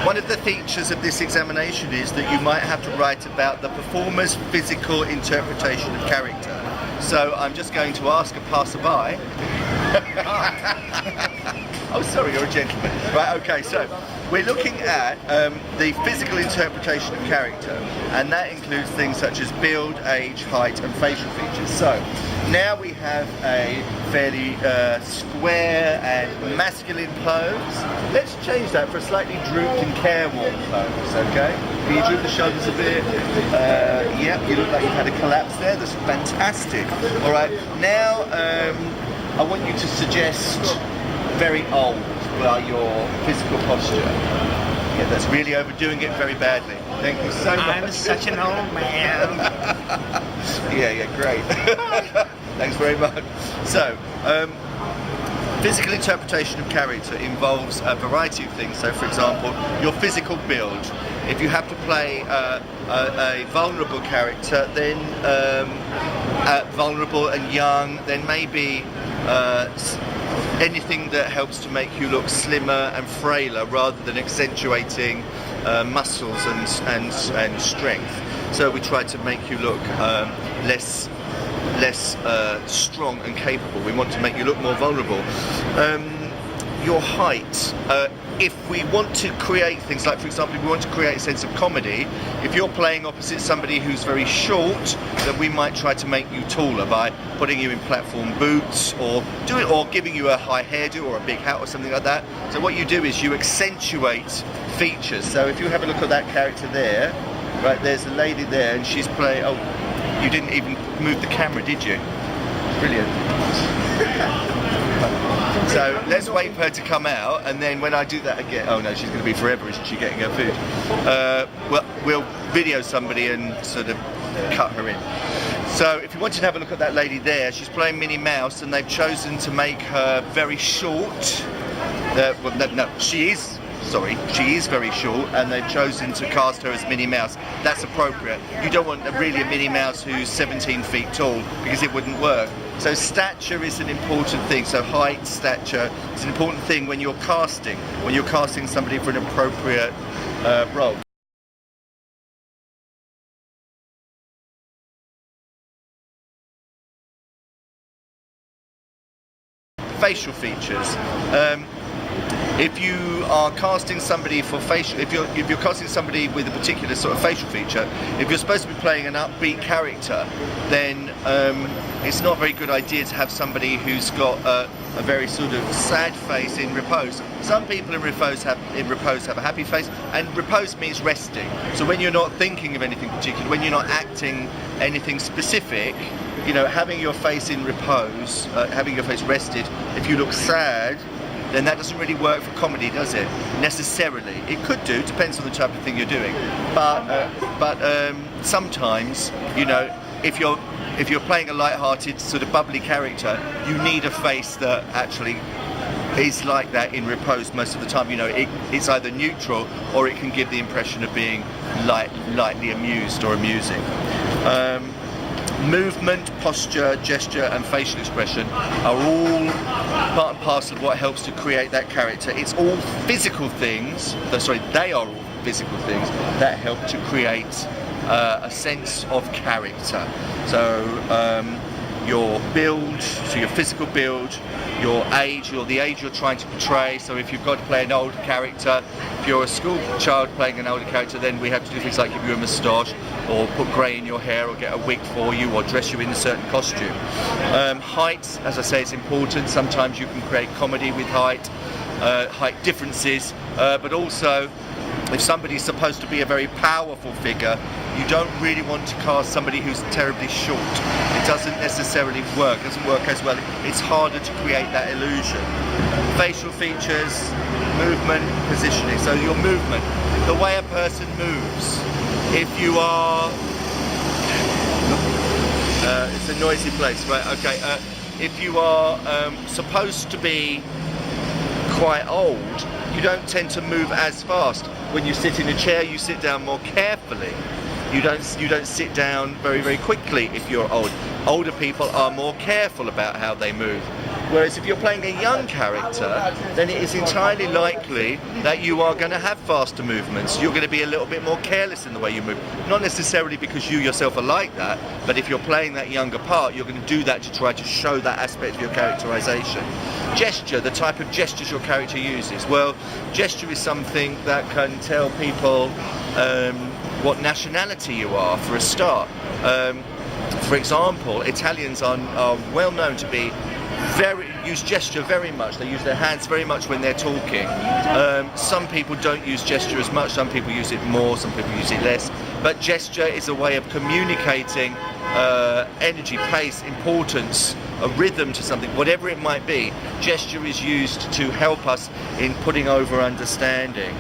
One of the features of this examination is that you might have to write about the performer's physical interpretation of character. So I'm just going to ask a passerby. Oh, sorry, you're a gentleman. Right, okay, so we're looking at the physical interpretation of character, and that includes things such as build, age, height, and facial features. So now we have a fairly square and masculine pose. Let's change that for a slightly drooped and careworn pose, okay? Can you droop the shoulders a bit? Yep, you look like you've had a collapse there. That's fantastic. All right, now I want you to suggest very old by your physical posture. Yeah, that's really overdoing it very badly. Thank you so much. I'm such an old man. Yeah, great. Thanks very much. So, physical interpretation of character involves a variety of things. So, for example, your physical build. If you have to play a vulnerable character, then vulnerable and young, then maybe anything that helps to make you look slimmer and frailer rather than accentuating muscles and strength. So we try to make you look less strong and capable. We want to make you look more vulnerable. Your height. If we want to create things like, for example, if we want to create a sense of comedy, if you're playing opposite somebody who's very short, then we might try to make you taller by putting you in platform boots or giving you a high hairdo or a big hat or something like that. So what you do is you accentuate features. So if you have a look at that character there, right, there's a lady there and she's playing, oh, you didn't even move the camera, did you? Brilliant. So let's wait for her to come out, and then when I do that again, oh no, she's going to be forever, isn't she, getting her food? Well, we'll video somebody and sort of cut her in. So if you wanted to have a look at that lady there, she's playing Minnie Mouse, and they've chosen to make her very short. Well, no, she is very short, and they've chosen to cast her as Minnie Mouse. That's appropriate. You don't want really a Minnie Mouse who's 17 feet tall, because it wouldn't work. So stature is an important thing. So height, stature is an important thing when you're casting somebody for an appropriate role. Facial features. If you are casting somebody for facial, if you're casting somebody with a particular sort of facial feature, if you're supposed to be playing an upbeat character, then it's not a very good idea to have somebody who's got a very sort of sad face in repose. Some people in repose have a happy face, and repose means resting. So when you're not thinking of anything particular, when you're not acting anything specific, you know, having your face in repose, having your face rested. If you look sad, then that doesn't really work for comedy, does it? Necessarily. It could do, depends on the type of thing you're doing. But sometimes, you know, if you're playing a light-hearted, sort of bubbly character, you need a face that actually is like that in repose most of the time. You know, it's either neutral or it can give the impression of being lightly amused or amusing. Movement, posture, gesture and facial expression are all part and parcel of what helps to create that character. It's all physical things, they are all physical things that help to create a sense of character. So your build, so your physical build, your age, or the age you're trying to portray. So if you've got to play an older character, if you're a school child playing an older character, then we have to do things like give you a moustache, or put grey in your hair, or get a wig for you, or dress you in a certain costume. Height, as I say, is important. Sometimes you can create comedy with height differences, but also if somebody's supposed to be a very powerful figure, you don't really want to cast somebody who's terribly short. It doesn't necessarily work, it doesn't work as well. It's harder to create that illusion. Facial features, movement, positioning. So your movement, the way a person moves. If you are, it's a noisy place, right? Okay. If you are supposed to be quite old, you don't tend to move as fast. When you sit in a chair, you sit down more carefully. You don't sit down very, very quickly if you're old. Older people are more careful about how they move. Whereas if you're playing a young character, then it is entirely likely that you are going to have faster movements. You're going to be a little bit more careless in the way you move. Not necessarily because you yourself are like that, but if you're playing that younger part, you're going to do that to try to show that aspect of your characterization. Gesture, the type of gestures your character uses. Well, gesture is something that can tell people what nationality you are, for a start. For example, Italians are well known to be use gesture very much. They use their hands very much when they're talking. Some people don't use gesture as much, some people use it more, some people use it less. But gesture is a way of communicating energy, pace, importance, a rhythm to something, whatever it might be. Gesture is used to help us in putting over understanding.